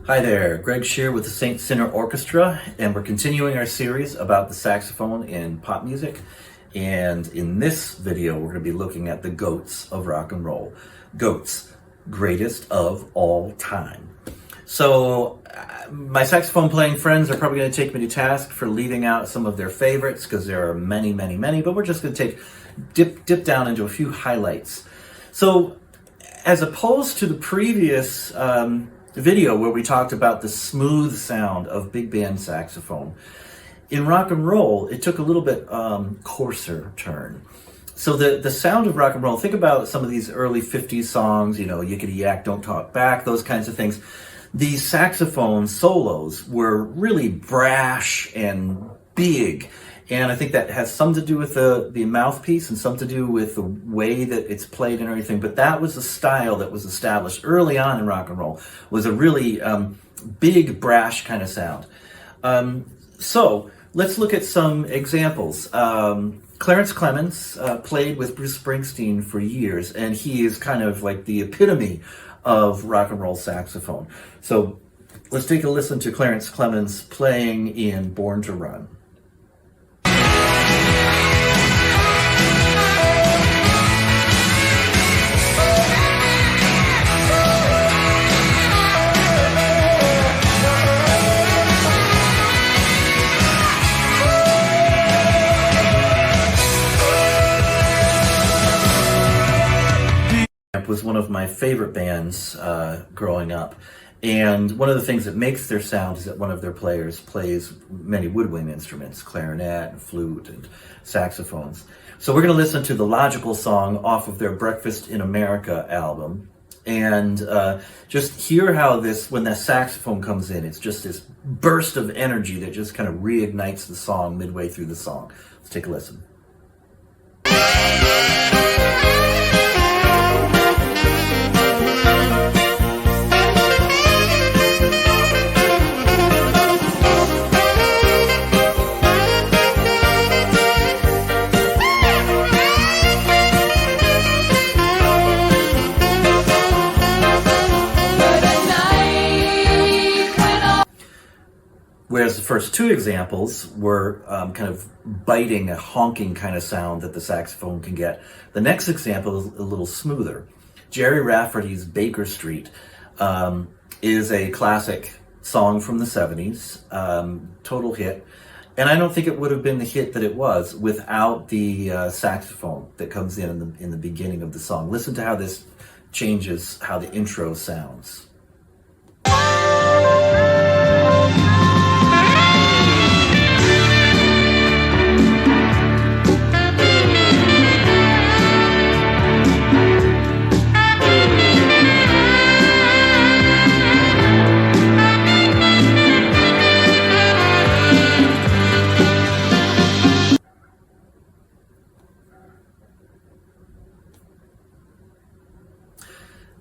Hi there, Greg Shear with the St. Sinner Orchestra, and we're continuing our series about the saxophone in pop music. And in this video, we're going to be looking at the goats of rock and roll. Goats, greatest of all time. So my saxophone playing friends are probably going to take me to task for leaving out some of their favorites, because there are many, but we're just going to dip down into a few highlights. So as opposed to the previous video where we talked about the smooth sound of big band saxophone, in rock and roll it took a little bit coarser turn. So the sound of rock and roll, think about some of these early 50s songs, Yickety Yak, Don't Talk Back, those kinds of things. The saxophone solos were really brash and big, and I think that has some to do with the mouthpiece and some to do with the way that it's played and everything. But that was a style that was established early on in rock and roll, was a really big, brash kind of sound. So let's look at some examples. Clarence Clemons played with Bruce Springsteen for years, and he is kind of like the epitome of rock and roll saxophone. So let's take a listen to Clarence Clemons playing in Born to Run. Was one of my favorite bands growing up, and one of the things that makes their sound is that one of their players plays many woodwind instruments, clarinet and flute and saxophones. So we're going to listen to the Logical song off of their Breakfast in America album, and just hear how when that saxophone comes in, it's just this burst of energy that just kind of reignites the song midway through the song. Let's take a listen. Whereas the first two examples were kind of biting, a honking kind of sound that the saxophone can get. The next example is a little smoother. Jerry Rafferty's Baker Street is a classic song from the 70s, total hit. And I don't think it would have been the hit that it was without the saxophone that comes in the beginning of the song. Listen to how this changes how the intro sounds.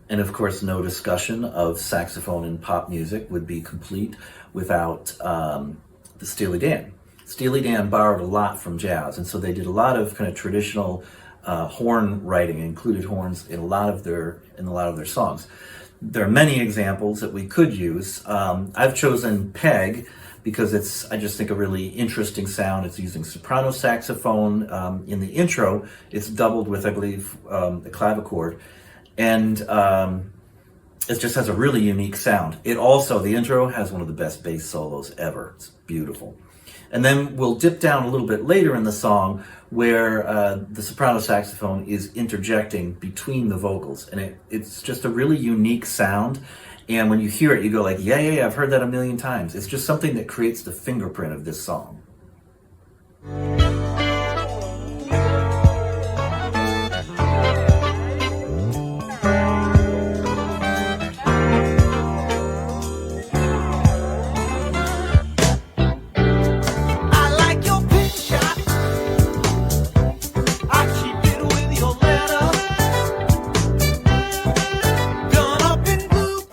And of course, no discussion of saxophone in pop music would be complete without the Steely Dan. Steely Dan borrowed a lot from jazz, and so they did a lot of kind of traditional horn writing, included horns in a lot of their songs. There are many examples that we could use. I've chosen Peg because it's, I just think, a really interesting sound. It's using soprano saxophone in the intro. It's doubled with, I believe, a clavichord. And it just has a really unique sound. It also, the intro has one of the best bass solos ever. It's beautiful. And then we'll dip down a little bit later in the song where the soprano saxophone is interjecting between the vocals. And it's just a really unique sound. And when you hear it, you go like, yeah, I've heard that a million times. It's just something that creates the fingerprint of this song.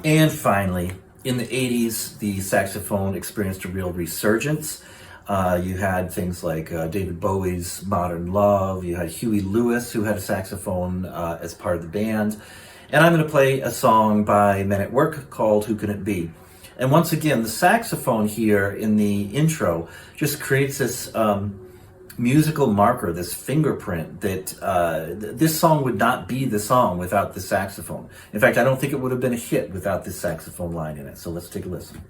And finally, in the 80s, the saxophone experienced a real resurgence. You had things like David Bowie's Modern Love. You had Huey Lewis, who had a saxophone as part of the band. And I'm going to play a song by Men at Work called Who Can It Be? And once again, the saxophone here in the intro just creates this musical marker, this fingerprint that this song would not be the song without the saxophone. In fact, I don't think it would have been a hit without this saxophone line in it. So let's take a listen.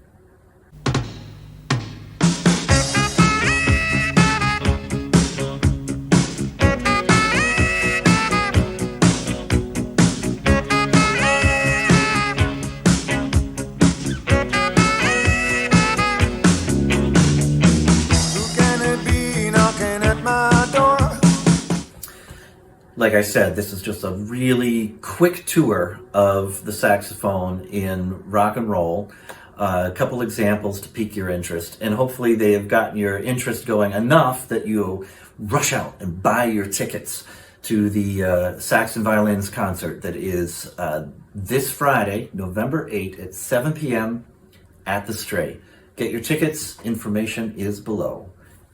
Like I said, this is just a really quick tour of the saxophone in rock and roll. A couple examples to pique your interest, and hopefully they have gotten your interest going enough that you rush out and buy your tickets to the Sax and Violins concert that is this Friday, November 8th at 7 p.m. at the Stray. Get your tickets. Information is below.